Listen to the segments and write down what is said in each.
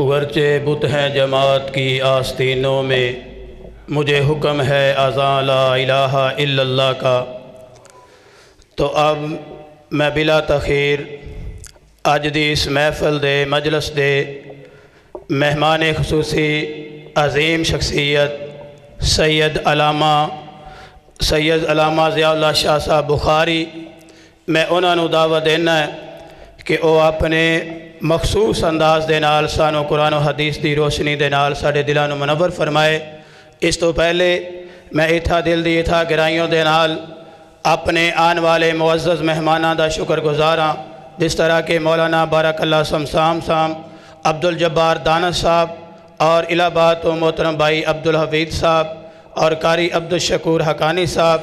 اگرچہ بت ہیں جماعت کی آستینوں میں، مجھے حکم ہے اذان لا الہ الا اللہ کا۔ تو اب میں بلا تخیر اج دی اس محفل دے مجلس دے مہمان خصوصی عظیم شخصیت سید علامہ ضیاء اللہ شاہ صاحب بخاری، میں انہاں نو دعوت دینا ہے کہ وہ اپنے مخصوص انداز دے نال سانو قرآن و حدیث دی روشنی دے نال ساڈے دلاں نو منور فرمائے۔ اس تو پہلے میں اتھا دل دی اتھا گرائیوں دے نال اپنے آن والے معزز مہماناں دا شکر گزاراں، جس طرح کہ مولانا بارک اللہ سمسام صاحب، عبدالجبار دانش صاحب اور الہ آباد تو محترم بھائی عبدالحفیظ صاحب اور قاری عبدالشکور حقانی صاحب،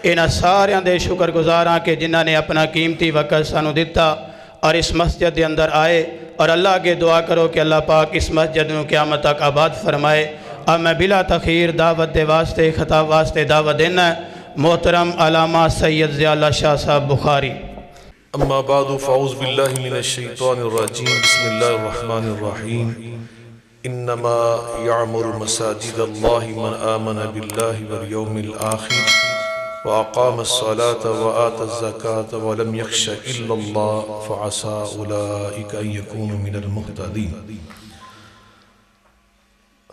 انہاں ساریاں دے شکر گزاراں کہ جنہاں نے اپنا قیمتی وقت سانو دتا اور اس مسجد دے اندر آئے، اور اللہ کے دعا کرو کہ اللہ پاک اس مسجد نو قیامت تک آباد فرمائے۔ اب میں بلا تخیر دعوت دے واسطے خطاب واسطے دعوت دینا ہے محترم علامہ سید ضیاء اللہ شاہ صاحب بخاری۔ اما بعد فاعوذ باللہ من الشیطان الرجیم، بسم اللہ الرحمن الرحیم۔ انما یعمر مساجد اللہ من آمن باللہ والیوم الآخر وأقام الصلاة وآتى الزكاة ولم يخش إلا الله فعسى أولئك أن يكونوا من المهتدين۔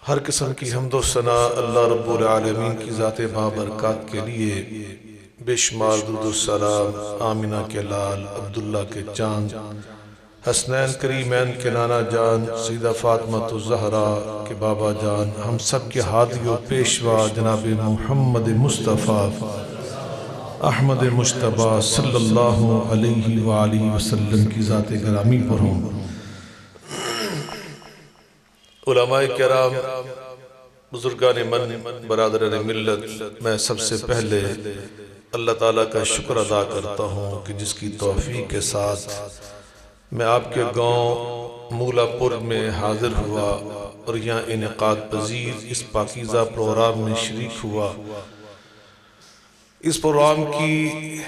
ہر قسم کی حمد و ثنا اللہ رب العالمین کی ذات بابرکات کے لیے، بے شمار درود و سلام آمنہ کے لال، عبداللہ کے چاند، حسنین کریمین کے نانا جان، سیدہ فاطمہ الزہرا کے بابا جان، ہم سب کے ہادی و پیشوا جناب محمد مصطفیٰ احمد مجتبی صلی اللہ علیہ وآلہ وسلم کی ذات گرامی پر ہوں۔ علماء کرام، بزرگان من، برادران ملت، میں سب سے پہلے اللہ تعالیٰ کا شکر ادا کرتا ہوں کہ جس کی توفیق کے ساتھ میں آپ کے گاؤں مولا پور میں حاضر ہوا اور یہاں انعقاد پذیر اس پاکیزہ پروگرام میں شریک ہوا۔ اس پروگرام کی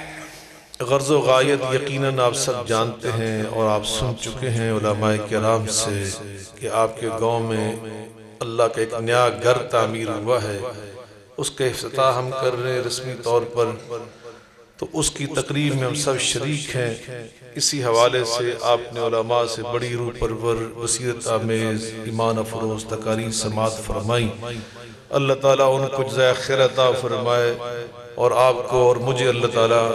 غرض و غایت یقیناً آپ سب جانتے ہیں اور آپ سن چکے ہیں علماء کرام سے کہ آپ کے گاؤں میں اللہ کا ایک نیا گھر تعمیر ہوا ہے، اس کے افتتاح ہم کر رہے ہیں رسمی طور پر، تو اس کی تقریب میں ہم سب شریک ہیں۔ اسی حوالے سے آپ نے علماء سے بڑی روح پرور، بصیرت آمیز، ایمان افروز تقاریر سماعت فرمائی۔ اللہ تعالیٰ ان کو جزائے خیر عطا فرمائے، اور آپ کو اور مجھے اللہ تعالیٰ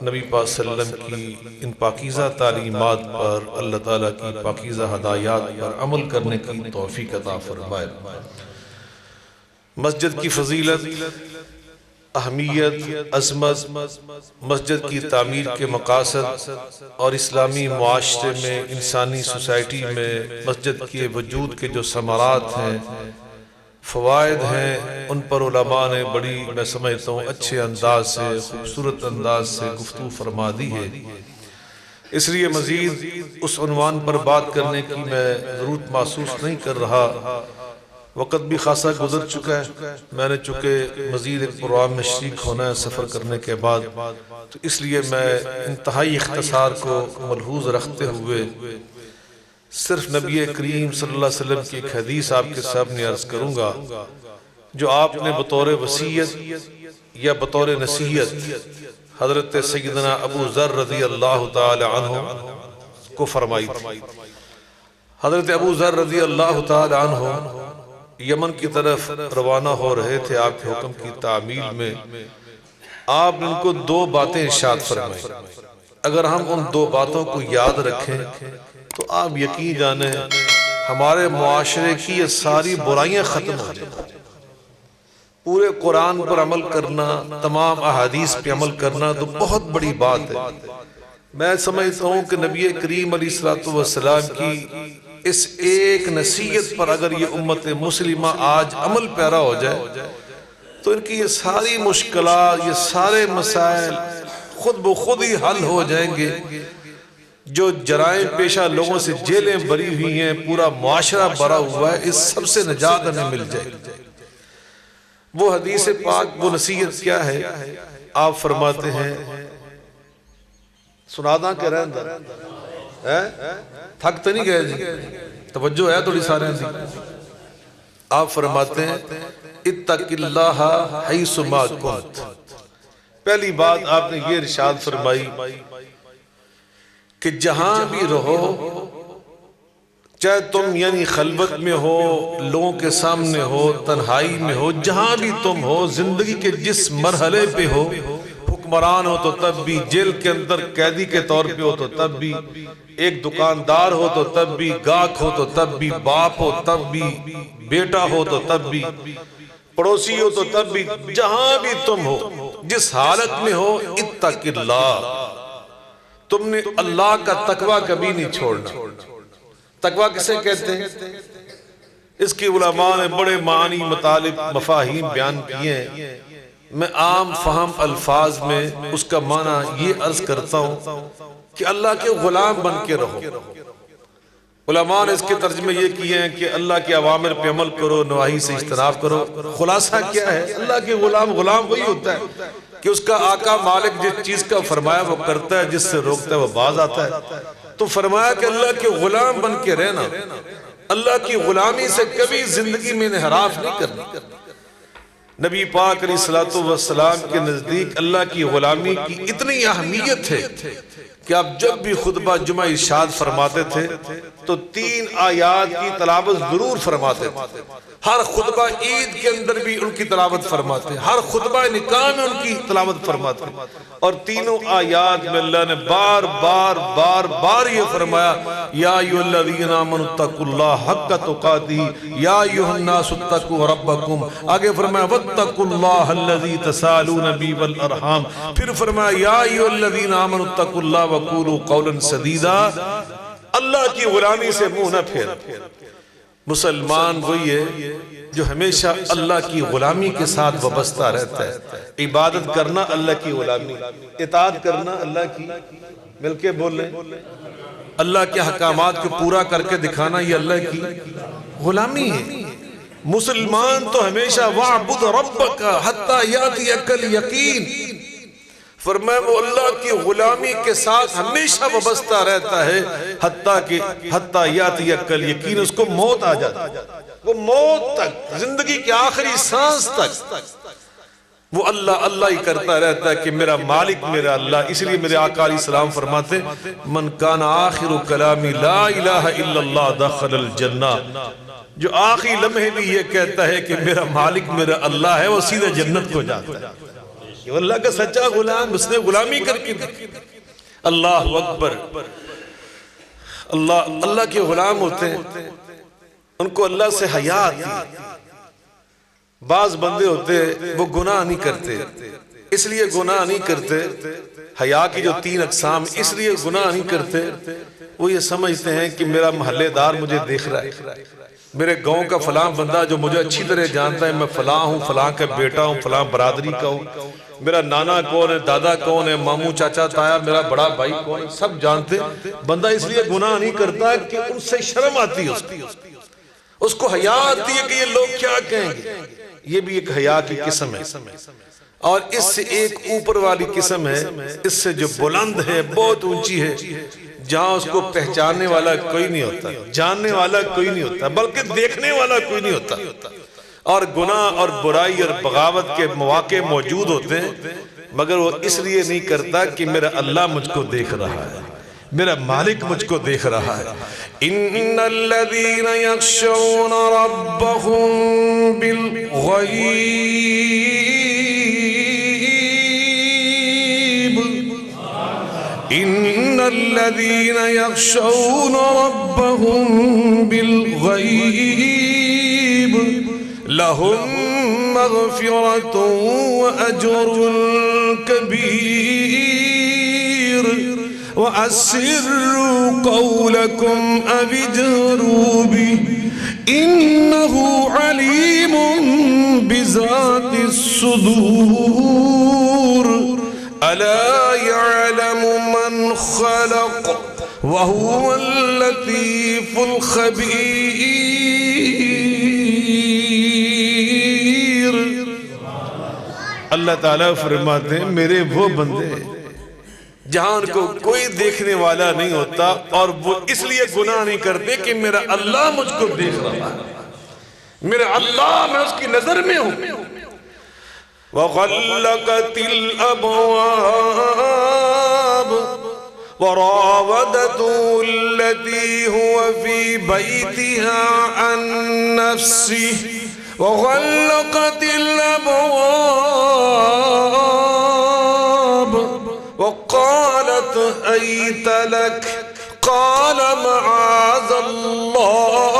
نبی پاک صلی اللہ علیہ وسلم کی ان پاکیزہ تعلیمات پر، اللہ تعالیٰ کی پاکیزہ ہدایات پر عمل کرنے کی توفیق عطا فرمائے۔ مسجد کی فضیلت، اہمیت، عظمت، مسجد کی تعمیر کے مقاصد اور اسلامی معاشرے میں، انسانی سوسائٹی میں مسجد کے وجود کے جو ثمرات ہیں، فوائد ہیں، ان پر علماء نے بڑی، میں سمجھتا ہوں، اچھے انداز سے، خوبصورت انداز سے گفتگو فرما دی ہے۔ اس لیے مزید اس عنوان پر بات کرنے کی میں ضرورت محسوس نہیں کر رہا، وقت بھی خاصا گزر چکا ہے، میں نے چونکہ مزید ایک پروگرام میں شریک ہونا ہے سفر کرنے کے بعد، تو اس لیے میں انتہائی اختصار کو ملحوظ رکھتے ہوئے صرف نبی کریم صلی اللہ علیہ وسلم کی ایک حدیث آپ کے سامنے عرض کروں گا، جو آپ نے بطور وصیت یا بطور نصیحت حضرت سیدنا ابو ذر رضی اللہ تعالی عنہ کو فرمائی تھی۔ حضرت ابو ذر رضی اللہ تعالی عنہ یمن کی طرف روانہ ہو رہے تھے آپ کے حکم کی تعمیل میں۔ آپ نے ان کو دو باتیں ارشاد فرمائی، اگر ہم ان دو باتوں کو یاد رکھیں تو آپ یقین جانیں ہمارے معاشرے کی یہ ساری برائیاں ختم ہو جائیں۔ پورے قرآن پر عمل کرنا، تمام احادیث پہ عمل کرنا تو بہت بڑی بات ہے۔ میں سمجھتا ہوں کہ نبی کریم علیہ السلام کی اس ایک نصیحت پر اگر یہ امت مسلمہ آج عمل پیرا ہو جائے تو ان کی یہ ساری مشکلات، یہ سارے مسائل خود بخود ہی حل ہو جائیں گے۔ جو جرائم پیشہ لوگوں سے جیلیں بری ہوئی ہیں، پورا معاشرہ بھرا ہوا ہے، اس سب سے نجات ہمیں مل جائے گی۔ وہ حدیث پاک، وہ نصیحت کیا ہے؟ آپ فرماتے ہیں، سنا داں کہ رہن داں؟ تھک تو نہیں گئے جی؟ توجہ ہے تھوڑی سارے دی؟ آپ فرماتے ہیں اتق اللہ حیث ما کنت. پہلی بات آپ نے یہ ارشاد فرمائی کہ جہاں بھی رہو، چاہے تم یعنی خلوت میں ہو، لوگوں کے سامنے ہو، تنہائی میں ہو، جہاں بھی تم ہو، زندگی کے جس مرحلے پہ ہو، حکمران ہو تو تب بھی، جیل کے اندر قیدی کے طور پہ ہو تو تب بھی، ایک دکاندار ہو تو تب بھی، گاہک ہو تو تب بھی، باپ ہو تب بھی، بیٹا ہو تو تب بھی، پڑوسی ہو تو تب بھی، جہاں بھی تم ہو، جس حالت میں ہو، اتق اللہ. تم نے اللہ کا تقوی کبھی نہیں چھوڑنا. تقوی کسے کہتے ہیں؟ اس کی علماء نے بڑے معنی، مطالب، مفاہیم بیان کیے ہیں. میں عام فہم الفاظ میں اس کا معنی یہ عرض کرتا ہوں کہ اللہ کے غلام بن کے رہو. علماء نے اس کے ترجمے یہ کیے ہیں کہ اللہ کے اوامر پہ عمل کرو، نواہی سے اجتناب کرو. خلاصہ کیا ہے؟ اللہ کے غلام وہی ہوتا ہے کہ اس کا آقا مالک جس چیز کا فرمایا وہ کرتا ہے، جس سے روکتا ہے وہ باز آتا ہے. تو فرمایا کہ اللہ کے غلام بن کے رہنا، اللہ کی غلامی سے کبھی زندگی میں انحراف نہیں کرنا. نبی پاک علیہ السلام کے نزدیک اللہ کی غلامی کی اتنی اہمیت ہے کہ آپ جب بھی خطبہ جمعہ ارشاد فرماتے تھے تو 3 آیات کی تلاوت ضرور فرماتے تھے. ہر خطبہ عید کے اندر بھی ان کی تلاوت فرماتے، ہر خطبہ نکاح میں ان کی تلاوت فرماتے. اور تینوں آیات میں اللہ نے بار بار یہ فرمایا یا ایھا الذین آمنوا اتقوا اللہ حق تقاتہ یا ایھا الناس اتقوا ربکم. آگے فرمایا واتقوا اللہ الذی تساءلون بہ والارحام. پھر فرمایا یا ایھا الذین آمنوا اتقوا اللہ وقولوا قولا سدیدا. اللہ کی غلامی سے منہ نہ پھیر. مسلمان وہی ہے جو ہمیشہ اللہ کی غلامی کے ساتھ وابستہ رہتا ہے. عبادت کرنا اللہ کی غلامی، اطاعت کرنا اللہ کی، مل کے بول لیں، اللہ کے حکامات کو پورا کر کے دکھانا یہ اللہ کی غلامی ہے. مسلمان تو ہمیشہ وَاعْبُدْ رَبَّكَ حَتَّى يَأْتِيَكَ الْيَقِينُ. فرمایا وہ اللہ کی غلامی کے ساتھ ہمیشہ وابستہ رہتا ہے حتیٰ یاتیک الیقین. اس کو موت آ جاتا ہے، وہ موت تک، زندگی کی آخری سانس تک وہ اللہ ہی کرتا رہتا ہے کہ میرا مالک میرا اللہ. اس لیے میرے آقا علیہ السلام فرماتے من کان آخر کلامی لا الہ الا اللہ دخل الجنہ. جو آخری لمحے بھی یہ کہتا ہے کہ میرا مالک میرا اللہ ہے، وہ سیدھے جنت کو جاتا ہے. یہ اللہ کا سچا غلام، اس نے غلامی کر کے دی. اللہ اکبر. اللہ کے غلام ہوتے ہیں، ان کو اللہ سے حیا آتی. بعض بندے ہوتے وہ گناہ نہیں کرتے، اس لیے گناہ نہیں کرتے. حیا کی جو 3 اقسام اس لیے گناہ نہیں کرتے، وہ یہ سمجھتے ہیں کہ میرا محلے دار مجھے دیکھ رہا ہے، میرے گاؤں کا فلاں بندہ جو مجھے اچھی طرح جانتا ہے، میں فلاں ہوں، فلاں کا بیٹا ہوں، فلاں برادری کا ہوں، میرا نانا کون ہے، دادا کون ہے، ماموں چاچا تایا، میرا بڑا بھائی کون ہے، سب جانتے. بندہ اس لیے گناہ نہیں کرتا کہ ان سے شرم آتی ہے، اس کو حیا آتی ہے کہ یہ لوگ کیا کہیں گے. یہ بھی ایک حیا کی قسم ہے. اور اس سے ایک اوپر والی قسم ہے، اس سے جو بلند ہے، بہت اونچی ہے، جہاں اس کو پہچاننے والا کوئی نہیں ہوتا، جاننے والا کوئی نہیں ہوتا، بلکہ دیکھنے والا کوئی نہیں ہوتا. اور گناہ اور برائی اور بغاوت کے مواقع موجود ہوتے ہیں، مگر وہ اس لیے نہیں کرتا کہ میرا اللہ مجھ کو دیکھ رہا ہے، میرا مالک مجھ کو دیکھ رہا ہے. ان الذین یخشون ربهم بالغیب، ان الذین یخشون ربهم بالغیب لهم مغفرة وأجر كبير. وأسروا قولكم أو اجهروا به إنه عليم بذات الصدور. ألا يعلم من خلق وهو اللطيف الخبير. اللہ تعالیٰ فرماتے ہیں میرے وہ بندے جہاں ان کو کوئی دیکھنے والا نہیں ہوتا، اور وہ اس لیے گناہ نہیں کرتے کہ میرا اللہ مجھ کو دیکھ رہا ہے، میرا اللہ میں اس کی نظر میں ہوں۔ وَغَلَّقَتِ الْأَبْوَابُ وَرَاوَدَتْهُ الَّتِي هُوَ فِي بَيْتِهَا عَن نَّفْسِهِ وَغَلَّقَتِ الْأَبْوَابُ وَقَالَتْ هَيْتَ لَكَ قَالَ مَعَاذَ اللَّهِ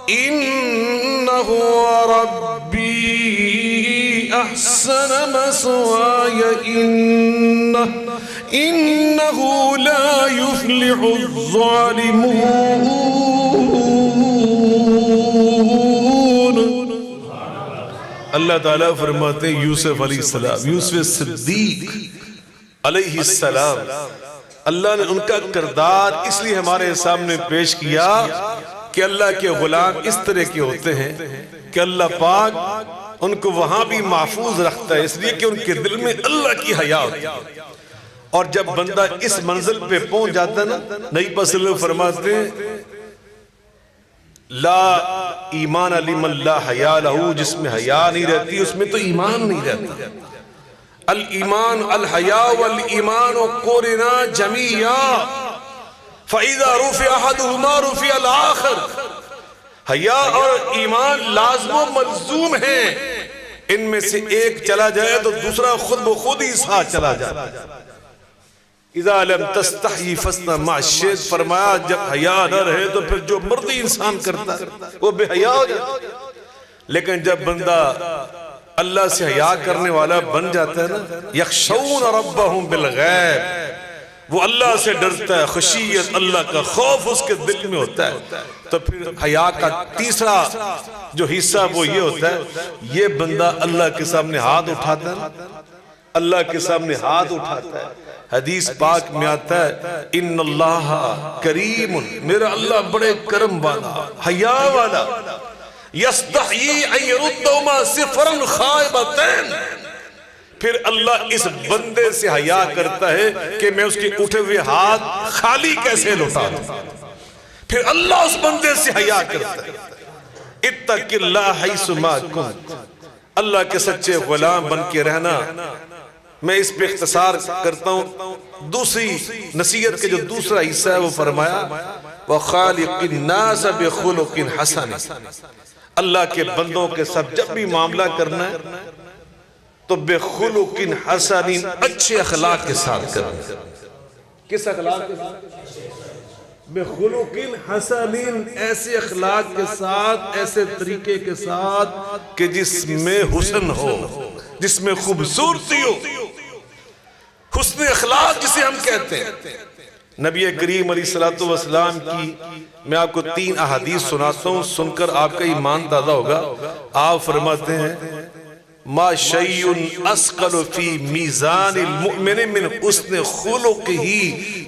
إِنَّهُ رَبِّي أَحْسَنَ مَثْوَايَ إِنَّهُ لَا يُفْلِحُ الظَّالِمُونَ۔ اللہ تعالیٰ فرماتے ہیں یوسف علیہ السلام، یوسف صدیق علیہ السلام، اللہ نے ان کا کردار اس لیے ہمارے سامنے پیش کیا کہ اللہ کے غلام اس طرح کے ہوتے ہیں کہ اللہ پاک ان کو وہاں بھی محفوظ رکھتا ہے، اس لیے کہ ان کے دل میں اللہ کی حیا ہوتی ہے۔ اور جب بندہ اس منزل پہ پہنچ جاتا ہے نا، نبی صلی اللہ علیہ وسلم فرماتے ہیں لا ایمان لمن لا حیا لہو، جس میں حیا نہیں رہتی اس میں تو ایمان نہیں رہتا۔ الایمان الحیا والایمان قرنا جميعا فاذا رفع احدهما رفع الاخر۔ حیا اور ایمان لازم و ملزوم ہیں، ان میں سے ایک چلا جائے تو دوسرا خود بخود ہی ساتھ چلا جائے۔ اذا لم تستحی فاصنع ما شئت، فرمایا جب حیا نہ رہے تو پھر جو مرضی انسان کرتا ہے وہ بے حیا ہو جاتا ہے۔ لیکن جب بندہ اللہ سے حیا کرنے والا بن جاتا ہے نا، یخشون ربہم بالغیب، وہ اللہ سے ڈرتا ہے، خشیت اللہ کا خوف اس کے دل میں ہوتا ہے، تو پھر حیا کا تیسرا جو حصہ وہ یہ ہوتا ہے، یہ بندہ اللہ کے سامنے ہاتھ اٹھاتا ہے، اللہ کے سامنے ہاتھ اٹھاتا ہے۔ حدیث پاک میں آتا ہے ان اللہ کریم، میرا اللہ بڑے کرم والا، حیا والا، یستحیی ان یردہما صفرا خائبتین، پھر اللہ اس بندے سے حیا کرتا ہے کہ میں اس کے اٹھے ہوئے ہاتھ خالی کیسے لوٹا دوں، پھر اللہ اس بندے سے حیا کرتا ہے۔ اتق اللہ حیث ما کنت، اللہ کے سچے غلام بن کے رہنا۔ میں اس پہ اختصار کرتا ہوں، دوسری نصیحت کے جو دوسرا حصہ ہے وہ فرمایا وَخَالِقِ النَّاسَ بِخُلُقٍ حَسَنٍ، اللہ کے بندوں کے ساتھ جب بھی معاملہ کرنا ہے تو بِخُلُقٍ حَسَنٍ، اچھے اخلاق کے ساتھ کرنا ہے۔ کس اخلاق کے ساتھ؟ بِخُلُقٍ حَسَنٍ، ایسے اخلاق کے ساتھ، ایسے طریقے کے ساتھ کہ جس میں حسن ہو، جس میں خوبصورتی ہو، حسن اخلاق جسے ہم کہتے ہیں۔ نبی کریم علیہ السلام کی میں آپ کو 3 احادیث سناتا ہوں، سن کر آپ کا ایمان تازہ ہوگا۔ آپ فرماتے ہیں ما شیء اسقل فی میزان المؤمن من حسن خلقہ،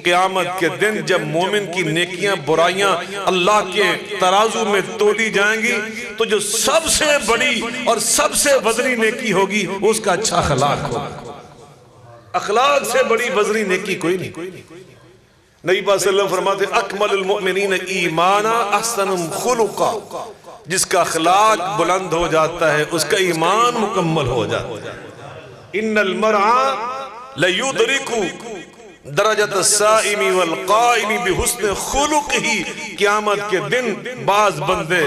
قیامت کے دن جب مومن کی نیکیاں برائیاں اللہ کے ترازو میں تولی جائیں گی تو جو سب سے بڑی اور سب سے وزنی نیکی ہوگی وہ اس کا اچھا اخلاق ہوگا۔ اخلاق سے بڑی وزنی نیکی کوئی نہیں۔ نبی پاک صلی اللہ علیہ وسلم فرماتے اکمل المؤمنین ایمانا احسنم خلقا، جس کا اخلاق بلند ہو جاتا ہے اس کا ایمان مکمل ہو جاتا ہے۔ ان المرء لیدرک درجۃ الصائم والقائم بحسن خلقہ، قیامت کے دن بعض بندے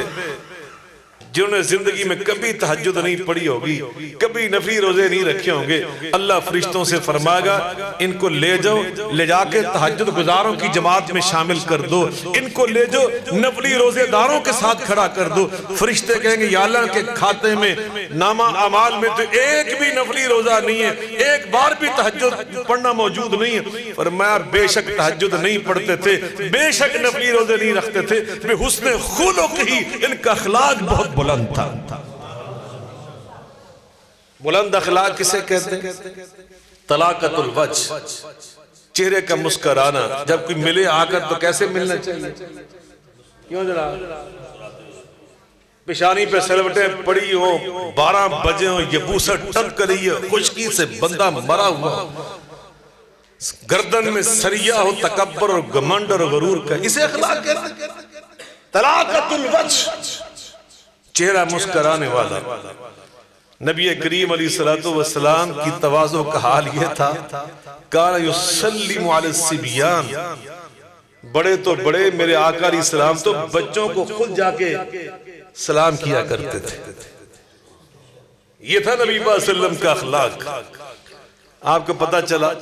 جنہوں نے زندگی میں کبھی تہجد نہیں پڑھی ہوگی، کبھی نفلی روزے نہیں رکھے ہوں گے، اللہ فرشتوں سے فرمائے گا ان کو لے جاؤ، لے جا کے تہجد گزاروں کی جماعت میں شامل کر دو، ان کو لے جاؤ نفلی روزے داروں کے ساتھ کھڑا کر دو۔ فرشتے کہیں گے یا اللہ کے کھاتے میں نامہ اعمال میں تو ایک بھی نفلی روزہ نہیں ہے، ایک بار بھی تہجد پڑھنا موجود نہیں ہے۔ فرمایا بے شک تہجد نہیں پڑھتے تھے، بے شک نفلی روزے نہیں رکھتے تھے، بے حسن خلق ہی ان کا اخلاق بہت بلند تھا۔ بلند اخلاق کسے کہتے ہیں؟ طلاقت الوجہ، چہرے کا مسکرانا۔ جب کوئی ملے آ کر تو کیسے ملنا چاہیے؟ کیوں جناب؟ پیشانی پہ سلوٹیں پڑی ہوں، 12 بجے ہوں، یبوست ٹپ کری ہے، خشکی سے بندہ مرا ہوا، گردن میں سریہ ہو تکبر اور گمنڈ اور غرور کا، اسے اخلاق کہتے ہیں۔ طلاقت الوجہ، چہرہ مسکرانے والا۔ نبی کریم علیہ السلام کی تواضع کا حال یہ تھا، کان یسلم علی الصبیان، بڑے تو بڑے میرے آقا علیہ السلام تو بچوں کو خود جا کے سلام کیا کرتے تھے۔ یہ تھا نبی صلی اللہ علیہ وسلم کا اخلاق۔ آپ کو پتہ چلا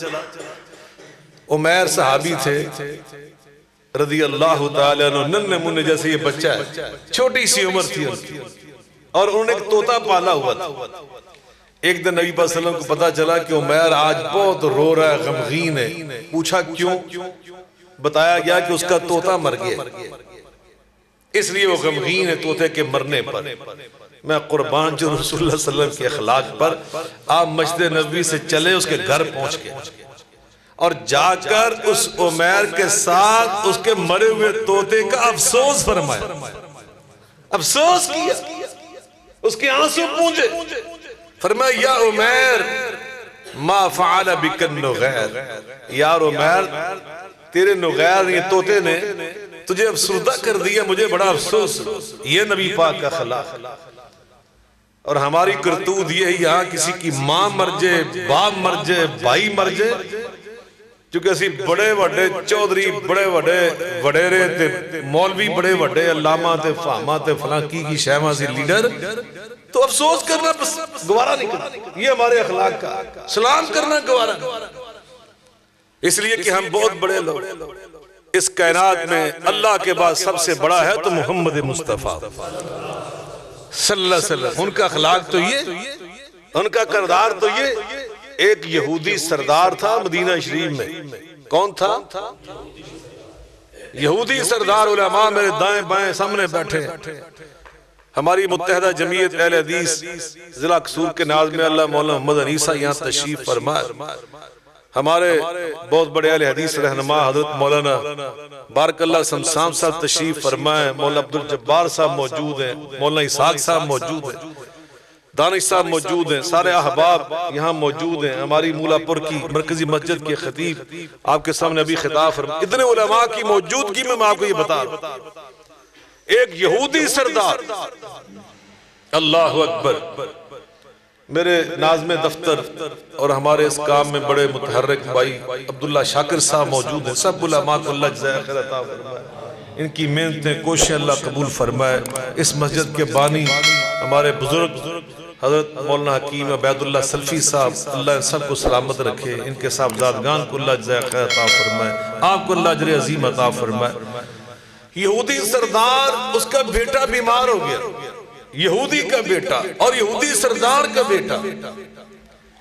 عمیر صحابی تھے رضی اللہ تعالیٰ عنہ، ننھے منھے جیسے یہ بچہ ہے، چھوٹی سی عمر تھی ان کی، اور انہوں نے ایک طوطا پالا ہوا تھا۔ ایک دن نبی صلی اللہ علیہ وسلم کو پتہ چلا کہ عمیر آج بہت رو رہا ہے، غمگین ہے۔ پوچھا کیوں؟ بتایا گیا کہ اس کا طوطا مر گیا، اس لیے وہ غمگین ہے طوطے کے مرنے پر۔ میں قربان جو رسول اللہ صلی اللہ علیہ وسلم کے اخلاق پر، آپ مسجد نبوی سے چلے، اس کے گھر پہنچ گئے اور جا کر اس عمیر کے ساتھ اس کے مرے ہوئے طوطے کا افسوس فرمایا، افسوس کیا، اس کے آنسو پونجے۔ فرمایا یا عمیر ما فعل بک النغیر، یار عمیر تیرے نغیر یہ طوطے نے تجھے افسردہ کر دیا، مجھے بڑا افسوس۔ یہ نبی پاک کا اخلاق۔ اور ہماری کرتوت یہ ہے، یہاں کسی کی ماں مر جائے، باپ مر جائے، بھائی مر جائے، چونکہ اسی بڑے وڈے چودھری، بڑے وڈے وڈیرے تے مولوی، بڑے وڈے علامہ تے فہمہ تے فلاں کی شہمہ سی لیڈر، تو افسوس کرنا بس گوارا نہیں کرنا۔ یہ ہمارے اخلاق کا، سلام کرنا گوارا نہیں۔ اس لیے کہ ہم بہت بڑے لوگ، اس کائنات میں اللہ کے بعد سب سے بڑا ہے تو محمد مصطفیٰ صلی اللہ علیہ وسلم۔ ان کا اخلاق تو یہ، ان کا کردار تو یہ۔ ایک یہودی سردار تھا مدینہ شریف میں، کون تھا؟ یہودی سردار، علماء میرے دائیں بائیں سامنے بیٹھے ہیں۔ ہماری متحدہ جمعیت اہل حدیث ضلع قصور کے ناظم اللہ مولانا محمد انیسہ یہاں تشریف فرمائے۔ ہمارے بہت بڑے اہل حدیث رہنما حضرت مولانا بارک اللہ سمسام صاحب تشریف فرمائے، مولانا عبدالجبار صاحب موجود ہیں، مولانا اسحاق صاحب موجود ہیں، دانش صاحب موجود ہیں، سارے احباب یہاں موجود ہیں۔ ہماری مولا پور کی مرکزی مسجد کے خطیب آپ کے سامنے ابھی خطاب فرمائے۔ اتنے علماء کی موجودگی میں آپ کو یہ بتا رہا ہوں، ایک یہودی سردار، اللہ اکبر۔ میرے ناظم دفتر اور ہمارے اس کام میں بڑے متحرک بھائی عبداللہ شاکر صاحب موجود ہیں، سب علماء کو اللہ جزائے خیر عطا فرمائے، ان کی محنتیں کوششیں اللہ قبول فرمائے۔ اس مسجد کے بانی ہمارے بزرگ حضرت مولانا حکیم عبید اللہ سلفی صاحب، اللہ ان سب کو سلامت رکھے، ان کے صاحبزادگان کو اللہ جزائے خیر عطا فرمائے، آپ کو اللہ اجر عظیم عطا فرمائے۔ یہودی سردار، اس کا بیٹا بیمار ہو گیا، یہودی کا بیٹا اور یہودی سردار کا بیٹا۔ نبی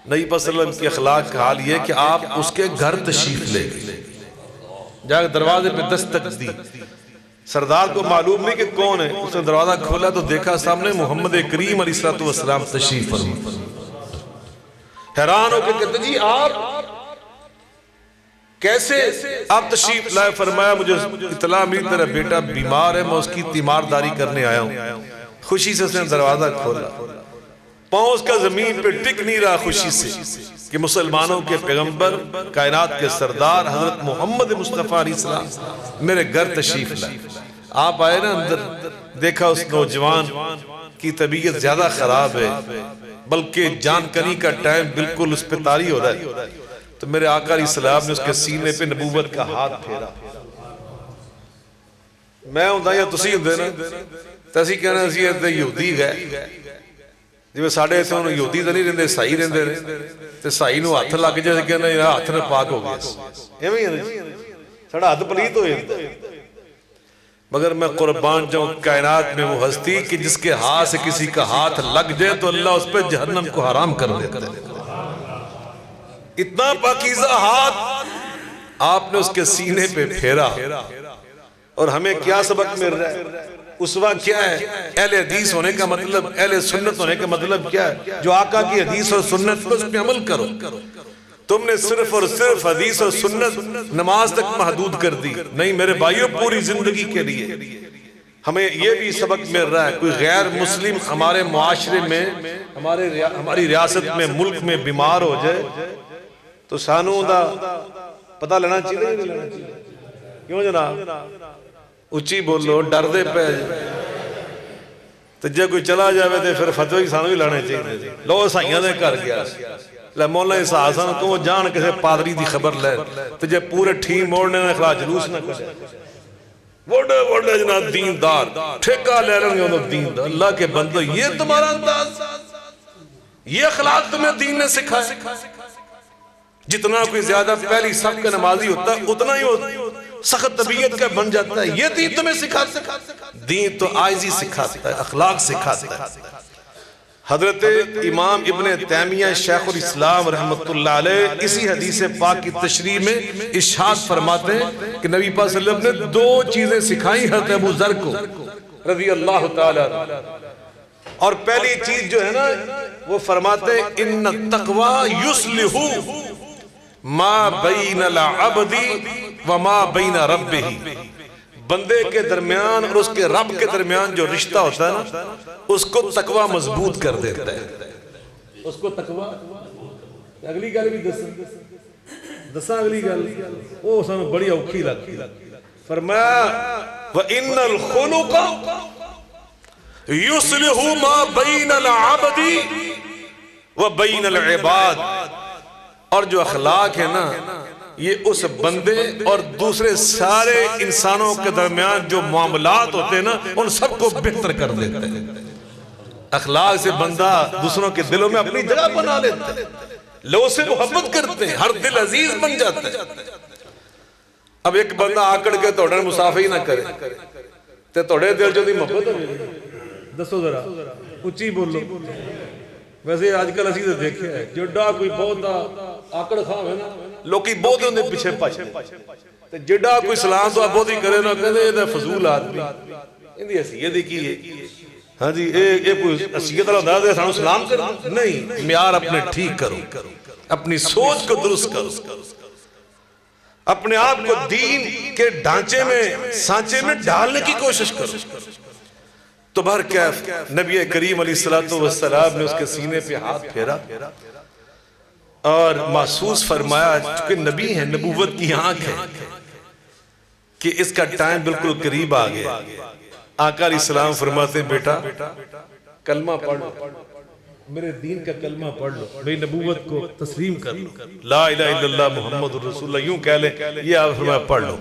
صلی اللہ علیہ وسلم کے اخلاق کا حال یہ کہ آپ اس کے گھر تشریف لے گئے، جا کے دروازے پہ دستک دی۔ سردار کو معلوم نہیں کہ کون ہے، اس نے دروازہ کھولا تو دیکھا سامنے محمد کریم علیہ السلام تشریف فرما۔ حیران ہو کے کہتے جی آپ کیسے؟ آپ تشریف لائے؟ فرمایا مجھے اطلاع ملی تیرا بیٹا بیمار ہے، میں اس کی تیمارداری کرنے آیا ہوں۔ خوشی سے اس نے دروازہ کھولا، پاؤں اس کا زمین پہ ٹک نہیں رہا خوشی سے کہ مسلمانوں کے پیغمبر، کائنات کے سردار حضرت محمد مصطفیٰ علیہ السلام میرے گھر تشریف لائے۔ آپ آئے نا اندر، دیکھا اس نوجوان کی طبیعت زیادہ خراب ہے، بلکہ جان کنی کا ٹائم بالکل اس پہ طاری ہو رہا ہے، تو میرے آقا علیہ السلام نے اس کے سینے پہ نبوت کا ہاتھ پھیرا۔ میں ہوں یا تسی ہوں نا، تسی کہنا اسی یہودی گئے جی ساڑھے سے انہوں یہودی تو نہیں رہندے، سائی رہندے رہے تے سائی نو ہاتھ لگ جائے کہنا یہ ہاتھ نے پاک ہو گیا، ساڑھا ہاتھ پلیت ہو جائے۔ مگر میں قربان جاؤں کائنات میں وہ ہستی کہ جس کے ہاتھ سے کسی کا ہاتھ لگ جائے تو اللہ اس پہ جہنم کو حرام کر دیتا ہے۔ اتنا پاکیزہ ہاتھ آپ نے اس کے سینے پہ پھیرا، اور ہمیں کیا سبق مل رہا ہے؟ اسوہ کیا ہے؟ اہل حدیث ہونے کا مطلب، اہل سنت ہونے کا مطلب کیا ہے؟ جو آقا کی حدیث اور سنت پر اس پہ عمل کرو۔ تم نے صرف اور صرف حدیث اور سنت نماز تک محدود کر دی، نہیں میرے بھائیوں، پوری زندگی کے لیے ہمیں یہ بھی سبق مل رہا ہے۔ کوئی غیر مسلم ہمارے معاشرے میں، ہماری ریاست میں، ملک میں بیمار ہو جائے تو سانوں دا پتہ لینا چاہیے نہیں لینا چاہیے؟ کیوں جناب؟ اچھی بولو، ڈر دے پہ تو جے کوئی چلا جائے تو پھر فتوی سانو بھی لانے چاہیے. لو سائیاں دے کر گیا لے مولا احساس سن تو جان کسے پادری دی خبر لے تو جے پورے ٹھیم موڑنے نے اخلاق جلوس نہ کرے. وڈے وڈے جناب دیندار ٹھیکہ لے رہے ہیں دیندار. اللہ کے بندو یہ تمہارا انداز، یہ اخلاق تمہیں دین نے سکھایا. جتنا کوئی زیادہ پہلی صف کا نمازی ہوتا ہے اتنا ہی سخت طبیعت کا بن جاتا ہے. یہ دین تمہیں سکھاتا ہے. دین تو عاجزی سکھاتا ہے، اخلاق سکھاتا ہے. حضرت امام ابن تیمیہ شیخ الاسلام رحمت اللہ علیہ اسی حدیث پاک کی تشریح میں ارشاد فرماتے ہیں کہ نبی پاک صلی اللہ علیہ وسلم نے دو چیزیں سکھائیں حضرت ابو ذر کو رضی اللہ تعالیٰ. اور پہلی چیز جو ہے نا وہ فرماتے ہیں ان التقوی یصلح ما بین العبد وما بین ربہ. بندے کے درمیان اور اس کے رب کے درمیان جو رشتہ ہوتا ہے نا اس کو تقوی مضبوط کر دیتا ہے. اس کو تقوی اگلی گل بھی دساں اگلی گل وہ سانو بڑی اوکھی لگتی. فرمایا وَإِنَّ الْخُلُقَ يُصْلِحُ مَا بَيْنَ الْعَبْدِ وَبَيْنَ الْعِبَادِ. اور جو اخلاق ہے نا یہ اس بندے اور دوسرے سارے انسانوں کے درمیان جو معاملات ہوتے ہیں نا ان سب کو بہتر کر دیتے ہیں. اخلاق سے بندہ دوسروں کے دلوں میں اپنی جگہ بنا لیتا ہے، لوگ سے محبت کرتے ہیں، ہر دل عزیز بن جاتا ہے. اب ایک بندہ آکڑ کے توڑے مسافہ ہی نہ کرے تو توڑے دل جو دی محبت ہو گئی. دسو ذرا اچھی بولو. ویسے آج کل اسی سے دیکھے ہیں جڑا کوئی بہت آکڑ خواہ ہے نا لوکی بہت انہیں پیچھے پاچھے جڑا کوئی سلام تو آپ بہت ہی کرے نا کہتے ہیں یہ فضول آدمی اندھی حسیت ہی کی ہے. ہاں جی یہ کوئی حسیت اللہ دار دے سانو سلام کر نہیں. معیار اپنے ٹھیک کرو، اپنی سوچ کو درست کرو، اپنے آپ کو دین کے ڈھانچے میں سانچے میں ڈالنے کی کوشش کرو. تو بہرکیف نبی کریم علیہ السلام نے اس کے سینے پہ ہاتھ پھیرا اور محسوس فرمایا چونکہ نبی ہیں، نبوت کی آنکھ ہے کہ اس کا ٹائم بالکل قریب آ گیا. آقا علیہ السلام فرماتے ہیں بیٹا کلمہ پڑھ لو، میرے دین کا کلمہ پڑھ لو، میری نبوت کو تسلیم کر لو، لا الہ الا اللہ محمد رسول اللہ یوں کہہ لیں. یہ آپ فرمایا پڑھ لو.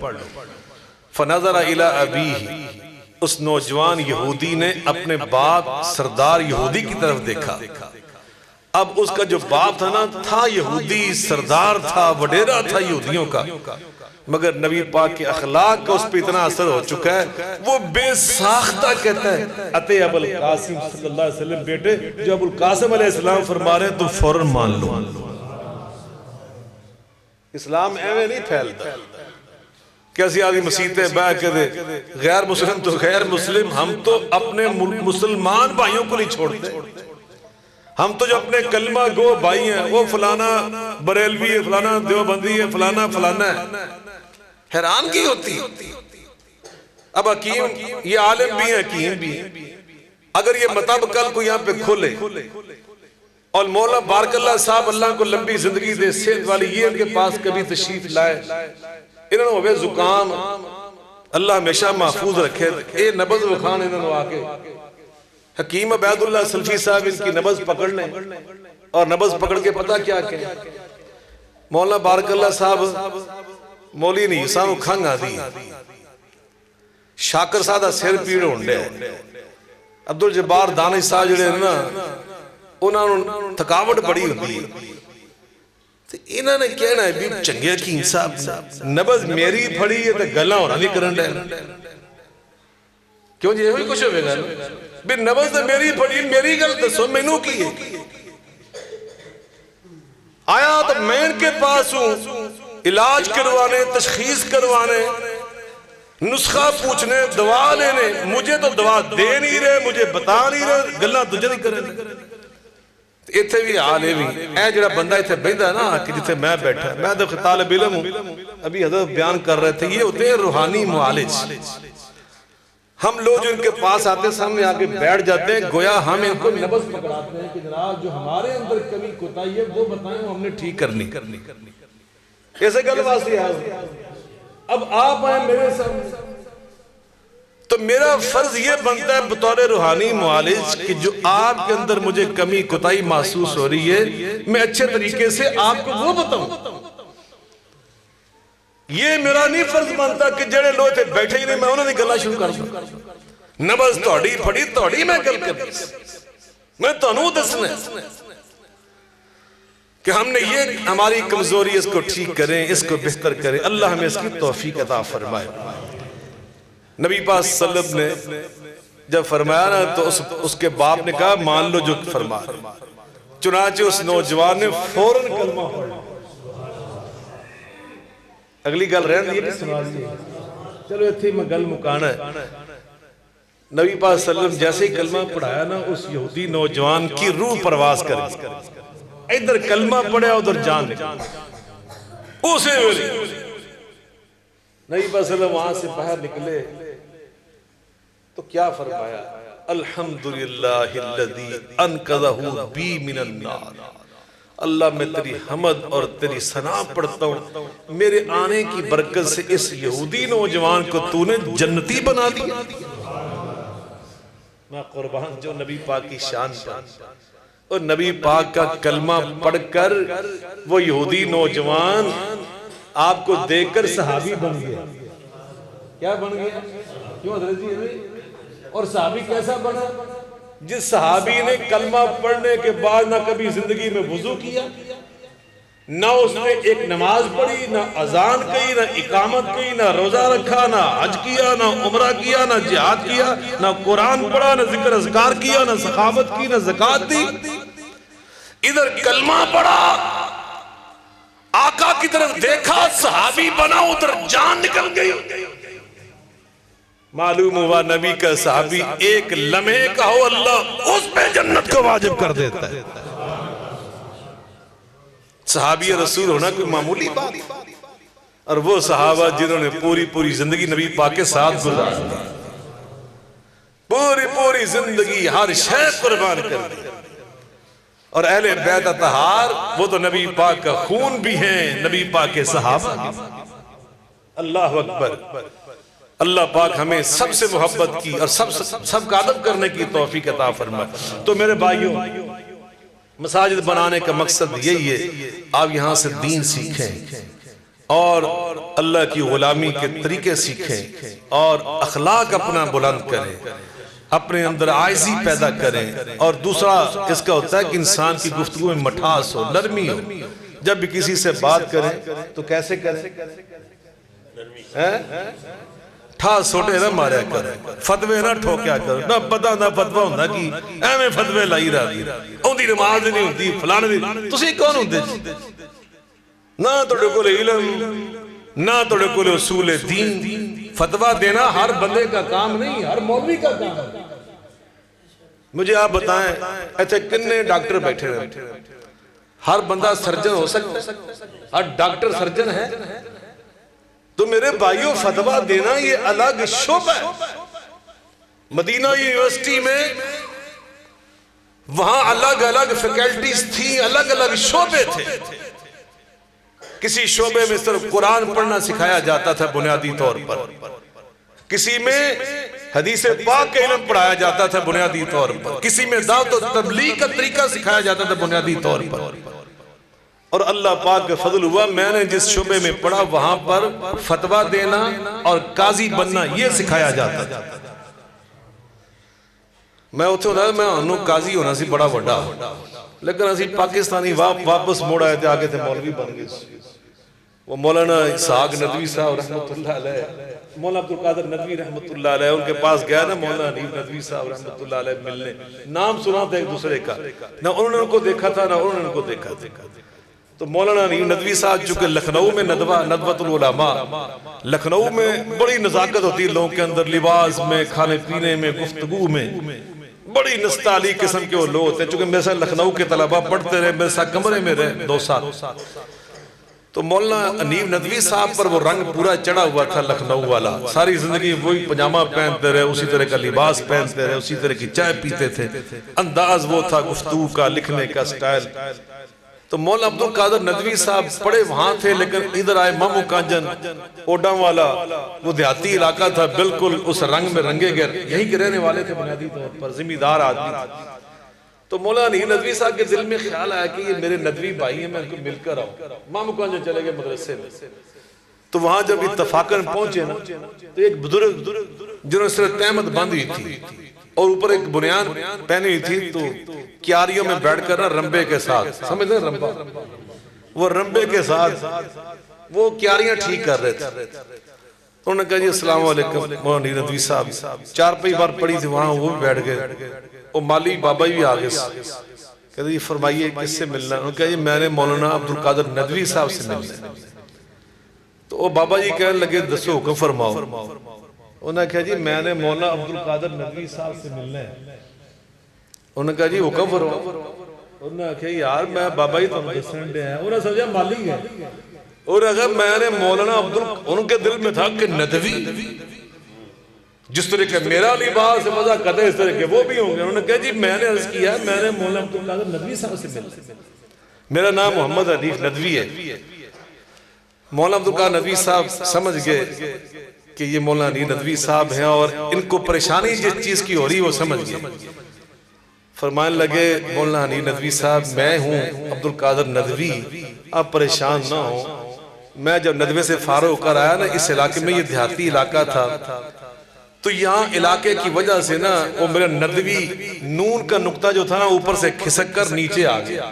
فنظر الی ابیہ، اس نوجوان یہودی نے اپنے باپ سردار یہودی کی طرف دیکھا. اب اس کا جو باپ تھا نا تھا یہودی، سردار تھا، وڈیرا تھا یہودیوں کا، مگر نبی پاک کے اخلاق کا اس پہ اتنا اثر ہو چکا ہے وہ بے ساختہ کہتا ہے اتے ابو القاسم صلی اللہ علیہ وسلم بیٹے جو ابو القاسم علیہ السلام فرما رہے ہیں تو فوراً مان لو. اسلام ایویں نہیں پھیلتا. کیسی آدھی مسیحتیں بہ کے دے غیر مسلم تو غیر مسلم، ہم تو اپنے مسلمان بھائیوں کو نہیں چھوڑتے. ہم تو جو اپنے کلمہ گو بھائی ہیں وہ فلانا بریلوی ہے، فلانا دیوبندی ہے، فلانا فلانا ہے. حیران کی ہوتی. اب حکیم یہ عالم بھی ہیں، حکیم بھی ہیں. اگر یہ مطلب کل کو یہاں پہ کھولے اور مولا بارک اللہ صاحب اللہ کو لمبی زندگی دے، صحت والی یہ ان کے پاس کبھی تشریف لائے، انہوں نے ہوئے زکام، اللہ ہمیشہ محفوظ رکھے، اے نبض وکھان انہوں نے آکے حکیم عبید اللہ سلفی صاحب ان کی نبض پکڑ لیں اور نبض پکڑ کے پتہ کیا کہیں مولا بارک اللہ صاحب مولی نہیں سانو کھنگ آدھی شاکر سادہ سیر پیڑ ہونڈے عبدالجبار دانش صاحب جڑے نا انہوں نے تھکاوٹ بڑی ہوتی ہے. انہوں نے کہنا ہے بھی چنگے کی انصاف نبض میری پھڑی ہے تو گلہ اور علی کرن لے کیوں جی ہوئی کچھ ہوئے گا بھی نبض میری پھڑی میری گل دسو میں نو کی ہے. آیا تو میں ان کے پاس ہوں علاج کروانے، تشخیص کروانے، نسخہ پوچھنے، دوا لینے، مجھے تو دوا دے نہیں رہے، مجھے بتا نہیں رہے، گلہ تجھے نہیں کرنے. ایتھے بھی حالے بھی اے جڑا بندہ ایتھے بیندہ نا کہ جتھے میں بیٹھا میں تو طالب علم ہوں. ابھی حضرت بیان کر رہے تھے یہ ہوتے ہیں روحانی معالج. ہم لوگ جو ان کے پاس آتے سامنے آگے بیٹھ جاتے ہیں گویا ہم ان کو نبض پکڑاتے ہیں کہ جناب جو ہمارے اندر کمی کوتاہی ہے وہ بتائیں وہ ہم نے ٹھیک کرنی. ایسے گل واسطے آئے، اب آپ آئے میرے سامنے، تو میرا فرض یہ بنتا ہے بطور روحانی معالج کہ جو آپ کے اندر مجھے کمی کوتاہی محسوس ہو رہی ہے، میں اچھے طریقے سے آپ کو وہ بتاؤں۔ یہ میرا نہیں فرض بنتا کہ جڑے لوگ تھے بیٹھے ہی نہیں، میں انہوں نے گلہ شروع کر دوں، نبض توڑی پڑی توڑی میں گل کر دی، میں تو انہوں دسنے کہ ہم نے یہ ہماری کمزوری اس کو ٹھیک کریں، اس کو بہتر کریں۔ اللہ ہمیں اس کی توفیق عطا فرمائے۔ نبی پاک صلی اللہ علیہ وسلم نے جب فرمایا نا تو اس کے باپ نے کہا مان لو جو فرما، چنانچہ اس نوجوان نے فوراً کلمہ پڑھا۔ اگلی گل رہن دی سنا دی، چلو اتھی میں گل مکانا ہے۔ نبی پاک صلی اللہ علیہ وسلم جیسے ہی کلمہ پڑھایا نا، اس یہودی نوجوان کی روح پرواز کر ادھر کلمہ پڑھا ادھر جان اسے نبی پاک صلی اللہ علیہ وسلم وہاں سے باہر نکلے تو کیا فرمایا؟ الحمدللہ الذی انقذہ بی من النار۔ اللہ میں تیری حمد اور تیری ثنا پڑھتا ہوں، میرے آنے کی برکت سے اس یہودی نوجوان کو تو نے جنتی بنا دیا۔ میں قربان جو نبی پاک کی شان پر، اور نبی پاک کا کلمہ پڑھ کر وہ یہودی نوجوان آپ کو دیکھ کر صحابی بن گیا۔ کیا بن گیا؟ کیوں حضرت جی؟ اور صحابی کیسا بنا؟ جس صحابی نے کلمہ پڑھنے کے بعد نہ کبھی زندگی میں وضو کیا، نہ اس نے ایک نماز پڑھی، نہ اذان کی، نہ اقامت کی، نہ روزہ رکھا، نہ حج کیا، نہ عمرہ کیا، نہ جہاد کیا، نہ قرآن پڑھا، نہ ذکر اذکار کیا، نہ سخاوت کی، نہ زکوٰۃ دی، ادھر کلمہ پڑھا، آقا کی طرف دیکھا، صحابی بنا، ادھر جان نکل گئی۔ معلوم ہوا نبی کا صحابی ایک لمحے کا ہو، اللہ اس پہ جنت کو واجب کر دیتا ہے۔ صحابی رسول ہونا کوئی معمولی بات، اور وہ صحابہ جنہوں نے پوری زندگی نبی پاک کے ساتھ گزار دی، پوری زندگی ہر شے قربان کر دی، اور اہل بیت اطہار وہ تو نبی پاک کا خون بھی ہیں، نبی پاک کے صحابہ بھی۔ اللہ اکبر۔ اللہ پاک ہمیں سب سے محبت کی اور سب کا ادب کرنے کی توفیق عطا فرمائے۔ تو میرے بھائیوں، مساجد بنانے کا مقصد یہی ہے، آپ یہاں سے دین سیکھیں اور اللہ کی غلامی کے طریقے سیکھیں اور اخلاق اپنا بلند کریں، اپنے اندر عاجزی پیدا کریں، اور دوسرا اس کا ہوتا ہے کہ انسان کی گفتگو میں مٹھاس ہو، نرمی ہو۔ جب بھی کسی سے بات کریں تو کیسے کریں؟ ٹھا سوٹے نہ ماریا کریں، فتوے نہ ٹھوکیا کریں، نہ پتہ نہ فتوہ ہوندہ کی ایمیں فتوے لائی رہا دی، اوندی نماز نہیں ہوندی، فلانے دی، تسی کون ہوندے؟ نہ توڑے کو علم، نہ توڑے کو اصول دین۔ فتوہ دینا ہر بندے کا کام نہیں، ہر مولوی کا کام ہے۔ مجھے آپ بتائیں، ایسے کتنے ڈاکٹر بیٹھے رہے؟ ہر بندہ سرجن ہو سکتا ہے؟ ہر ڈاکٹر سرجن ہے؟ تو میرے بھائیوں، فتوہ دینا یہ الگ شعبہ ہے۔ مدینہ یونیورسٹی میں وہاں الگ الگ فیکلٹیز تھیں، الگ الگ شعبے تھے۔ کسی شعبے میں صرف قرآن پڑھنا سکھایا جاتا تھا بنیادی طور پر، کسی میں حدیث پاک کا علم پڑھایا جاتا تھا بنیادی طور پر، کسی میں دعوت و تبلیغ کا طریقہ سکھایا جاتا تھا بنیادی طور پر۔ اور اللہ پاک کا فضل ہوا، میں نے جس شعبے میں پڑھا وہاں پر فتوہ دینا اور قاضی بننا یہ سکھایا جاتا تھا۔ میں اتھے ہوتا ہے، میں انہوں قاضی ہونا سی بڑا وڈا، لیکن اسی پاکستانی واپس موڑ آئے تھے، آگے تھے مولوی بن گئے۔ وہ مولانا اسحاق ندوی صاحب رحمت اللہ علیہ، مولانا عبدالقادر ندوی رحمت اللہ علیہ، ان کے پاس گیا نا مولانا حنیف ندوی صاحب رحمت اللہ علیہ ملنے، نام سنا تھا ایک دوسرے کا، نہ انہوں نے ان کو دیکھا تھا نہ انہوں نے ان کو دیکھا تھا۔ تو مولانا حنیف ندوی صاحب چونکہ لکھنؤ میں ندوۃ العلماء، لکھنؤ میں بڑی نزاکت ہوتی ہے لوگوں کے اندر، لباس میں، کھانے پینے میں، گفتگو میں، بڑی نستعلیق قسم کے وہ لوگ ہوتے ہیں۔ چونکہ میرے ساتھ لکھنؤ کے طلبہ پڑھتے رہے، میرے ساتھ کمرے میں رہے 2 سال، تو مولانا حنیف ندوی صاحب پر وہ رنگ پورا چڑھا ہوا تھا لکھنؤ والا، ساری زندگی وہی پجامہ پہنتے رہے، اسی طرح کا لباس پہنتے رہے، اسی طرح کی چائے پیتے تھے، انداز وہ تھا گفتگو کا، لکھنے کا سٹائل۔ تو مولانا عبد القادر ندوی صاحب پڑے وہاں تھے، لیکن ادھر آئے مامو کانجن اوڈا والا، وہ دیہاتی علاقہ تھا، بالکل اس رنگ میں رنگے گئے، یہیں کے رہنے والے تھے بنیادی طور پر، زمیندار آدمی تھے۔ تو مولانا ندوی صاحب کے دل میں خیال آیا کہ یہ میرے ندوی بھائی ہیں، میں ان کو مل کر آؤں۔ مامو کانجن چلے گئے مدرسے میں، تو وہاں جب اتفاقاً پہنچے نا تو ایک بزرگ جنہوں نے صرف تہمت باندھی تھی اور اوپر ایک بنیان پہنی ہوئی تھی، تو کیاریوں میں بیٹھ کر نا رمبے کے ساتھ، سمجھ لیں رمبا، وہ رمبے کے ساتھ وہ کیاریاں ٹھیک کر رہے تھے۔ انہوں نے کہا جی السلام علیکم مولانا ندوی صاحب، چار پئی بار پڑی تھی وہاں، وہ بھی بیٹھ گئے، وہ مالی بابا بھی آگے کہتے جی فرمائیے کس سے ملنا ہے؟ انہوں نے کہا جی میں نے مولانا عبد القادر ندوی صاحب سے ملنا ہے۔ تو وہ بابا جی کہنے لگے دسو حکم فرماؤ۔ انہوں نے کہا جی میں نے مولانا عبد القادر ندوی صاحب سے ملنا ہے۔ انہوں نے کہا جی حکم فرماؤ۔ انہوں نے کہا یار میں بابا جی تم دسن دے ہیں، انہوں نے سمجھا مالی ہے، انہوں نے کہا میں نے مولانا ان کے دل میں تھا کہ ندوی جس طرح کہ میرا لباس سے مزہ کرتے اس طرح کہ وہ بھی ہوں گے۔ انہوں نے کہا جی میں نے عرض کیا میں نے مولانا عبد القادر ندوی صاحب سے ملنا ہے، میرا نام محمد حنیف ندوی ہے۔ مولانا عبد القادر ندوی صاحب سمجھ گئے کہ یہ مولانا ندوی صاحب ہیں اور ان کو پریشانی جس چیز کی ہو رہی وہ سمجھ گئے۔ فرمانے لگے مولانا ندوی صاحب میں ہوں عبد القادر ندوی، آپ پریشان نہ ہوں، میں جب ندوے سے فارغ ہو کر آیا نا اس علاقے میں، یہ دیہاتی علاقہ تھا، تو یہاں علاقے کی وجہ سے نا وہ میرا ندوی نون کا نقطہ جو تھا نا اوپر سے کھسک کر نیچے آ گیا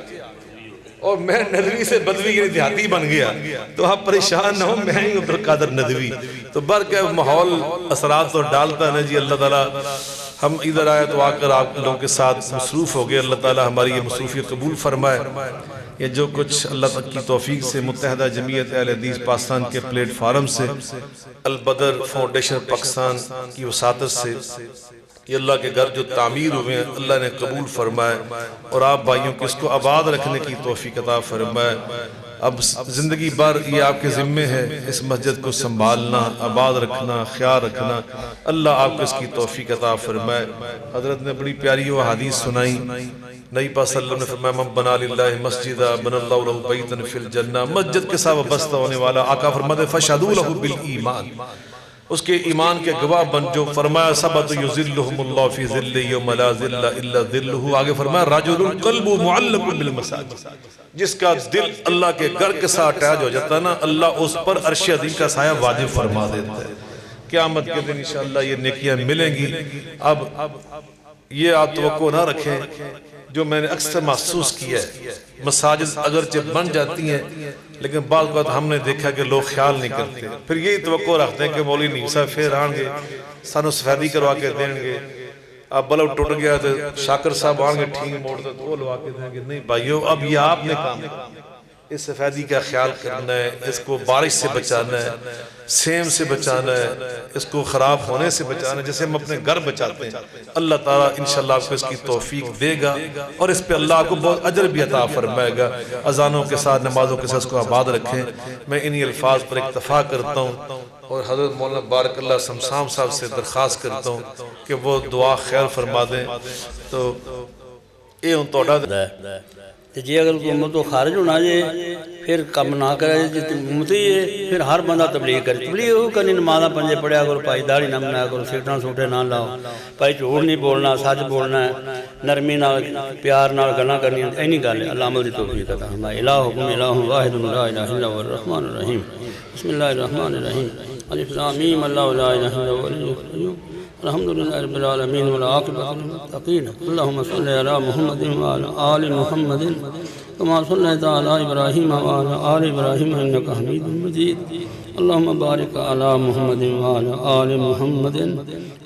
اور میں ندوی سے بدوی یعنی دیہاتی بن گیا۔ تو آپ پریشان نہ ہوں، میں ہی عبد القادر ندوی۔ تو برکہ ماحول اثرات تو ڈالتا ہے نا جی، اللہ تعالیٰ ہم ادھر آئے تو آ کر آپ لوگوں کے ساتھ مصروف ہو گئے، اللہ تعالیٰ ہماری یہ مصروفیت قبول فرمائے۔ یہ جو کچھ اللہ تعالیٰ کی توفیق سے متحدہ جمعیت اہل حدیث پاکستان کے پلیٹ فارم سے، البدر فاؤنڈیشن پاکستان کی وساطت سے یہ اللہ کے گھر جو تعمیر ہوئے ہیں اللہ نے قبول فرمائے، اور آپ بھائیوں کو اس کو آباد رکھنے کی توفیق عطا فرمائے۔ اب زندگی بھر یہ آپ کے ذمے ہے اس مسجد کو سنبھالنا، آباد رکھنا، خیال رکھنا، اللہ آپ کو اس کی توفیق عطا فرمائے۔ حضرت نے بڑی پیاری وہ حدیث سنائی، نبی پاک صلی اللہ علیہ وسلم نے فرمایا من بنا للہ مسجدہ بنا اللہ لہ بیتا فی الجنہ، مسجد کے ساتھ وابستہ ہونے والا آقا فرماتے فشہدوا لہ بالایمان، اس کے ایمان کے گواہ بن جو۔ فرمایا سبت یظلہم اللہ فی ظلہ یوم لا ظل الا ظلہ، آگے فرمایا رجل قلب معلق بالمساجد، جس کا دل اللہ کے گھر کے ساتھ اٹیچ ہو جاتا ہے نا، اللہ اس پر عرش عظیم کا سایہ واجب فرما دیتا ہے۔ قیامت کے دن انشاءاللہ یہ نیکیاں ملیں گی۔ اب یہ آپ توقع نہ رکھیں، جو میں نے اکثر محسوس کیا ہے، مساجد اگرچہ بن جاتی ہیں لیکن بعض اوقات ہم نے دیکھا کہ لوگ خیال نہیں کرتے، پھر یہی توقع رکھتے ہیں کہ مولوی نہیں صاحب پھر آن گے سانو سفیدی کروا کے دیں گے، اب بلب ٹوٹ گیا تو شاکر صاحب آن گے ٹھیک موڑ دے تو وہ لوا کے دیں گے۔ نہیں بھائیو، اب یہ آپ نے کام اس سفیدی کا خیال کرنا ہے، اس کو بارش سے بچانا ہے، سیم سے بچانا ہے، اس کو خراب ہونے سے بچانا ہے، جیسے ہم اپنے گھر بچاتے ہیں۔ اللہ تعالیٰ انشاءاللہ آپ کو اس کی توفیق دے گا اور اس پہ اللہ آپ کو بہت اجر بھی عطا فرمائے گا۔ اذانوں کے ساتھ نمازوں کے ساتھ اس کو آباد رکھیں۔ میں انہی الفاظ پر اکتفا کرتا ہوں اور حضرت مولانا بارک اللہ سمسام صاحب سے درخواست کرتا ہوں کہ وہ دعا خیر فرما دیں۔ تو یہ ہوں توڑا جی اگر حکومت تو خارج ہونا جائے پھر کم نہ کرے، جی حکومت ہی ہے پھر ہر بندہ تبلیغ کرے، تبلیغ وہ کرنی نمازاں پنجے پڑھیا کرو، پائی داڑھی نہ بنایا کرو، سیٹاں سوٹے نہ لاؤ، پائی جھوٹ نہیں بولنا، سچ بولنا ہے، نرمی نال پیار نال گلاں کرنیاں، اینی گل ہے۔ اللہ عمل دی توفیق عطا فرمائے۔ الہکم الہ واحد لا الہ الا هو الرحمن الرحیم، بسم اللہ الرحمن الرحیم، الف لام میم، اللہ لا الہ الا هو الحی القیوم، الحمدللہ رب العالمین والعاقبۃ للمتقین، اللہم صل علی محمد وعلی آل محمد كما صليت على إبراهيم وعلى آل إبراهيم إنك حميد مجيد، اللهم بارك على محمد وعلى آل محمد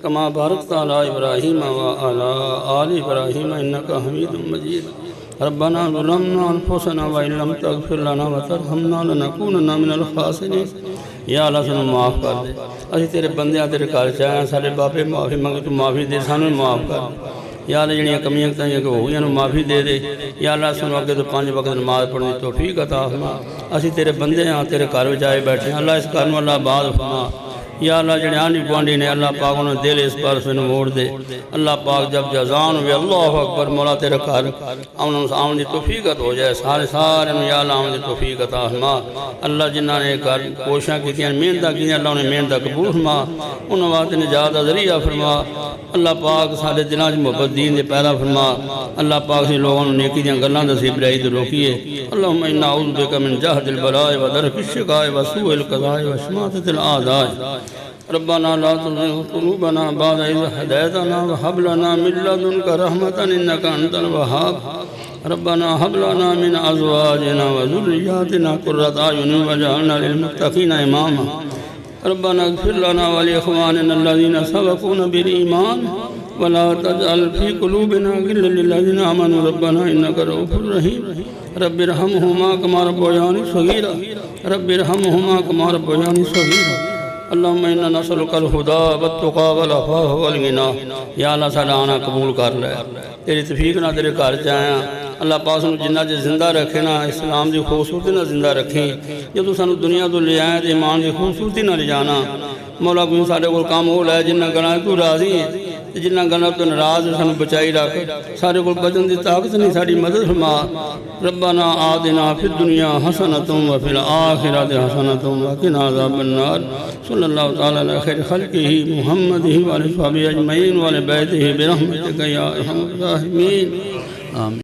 كما باركت على إبراهيم وعلى آل إبراهيم إنك حميد مجيد، ربنا ظلمنا أنفسنا وإن لم تغفر لنا وترحمنا لنكونن من الخاسرين۔ یا اللہ سانو معاف کر دے، اسی تیرے بندیاں تیرے گھر چ آئے، سارے بابے معافی منگے، تو معافی دے، سانو معاف کر دے۔ یا اللہ جڑیاں کمیاں تائیاں کہ ہو گئیاں معافی دے دے، یا اللہ سانو اگے تو 5 وقت نماز پڑھنے دی توفیق عطا فرما۔ اسی تیرے بندے ہاں، تیرے گھر وچ آئے بیٹھے ہیں، اللہ اس گھر نوں اللہ آباد فرما، یا اللہ جڑے آنڈی گوانڈی نے اللہ پاک انہوں نے دل اس پر سے موڑ دے اللہ پاک جب جزان ہوئے اللہ اکبر مولا تیرے کار انہوں نے آمن دی توفیقت ہو جائے سارے میں یا اللہ آمن دی توفیقت آہما اللہ جنہاں نے کار کوشاں کی تھیں محنتاں کی اللہ انہیں محنتاں قبول فرما انہوں واسطے نجات دا ذریعہ فرما اللہ پاک سارے دلوں محبت دین دے پیدا فرما اللہ پاک سے لوگوں نے نیکی دیاں گلاں دا سی برائی تے روکیے اللہم انا اعوذ بک من جہد البلاء و درک الشقاء و سوء القضاء و شماتۃ الاعداء ربنا لا تزغ قلوبنا بعد إذ هديتنا وهب لنا من لدنك رحمة إنك أنت الوهاب ربنا هب لنا من أزواجنا وذرياتنا قرة أعين واجعلنا للمتقين إماما ربنا اغفر لنا ولإخواننا الذين سبقونا بالإيمان ولا تجعل في قلوبنا غلا للذين آمنوا ربنا إنك رؤوف رحيم رب ارحمهما كما ربياني صغيرا رب ارحمهما كما ربياني صغيرا اللہم انا نسألک الہدا والتقا والعفاف والغنا یا اللہ ساڈا آنا قبول کر لے تیری توفیق نہ تیرے گھر جایا اللہ پاک سانو جنہ چ زندہ رکھے نا اسلام دی خوبصورتی نہ زندہ رکھیں جدوں سانو دنیا تو لے آئے تے ایمان دی خوبصورتی نہ لے جانا مولا کوئی ساڈے کول کام ہو لے جنہ گناہ تو راضی ہے جنہ گناہ تو ناراض سانو بچائی رکھ سارے کول بچن دی طاقت نہیں ساڈی مدد فرما ربنا آتنا فی الدنیا حسنۃ وفی الآخرۃ حسنۃ وقنا عذاب النار صلی اللہ تعالی علی خیر خلقہ محمد و علی صحابہ اجمعین و علی بیتہ برحمتک یا ارحم الراحمین آمین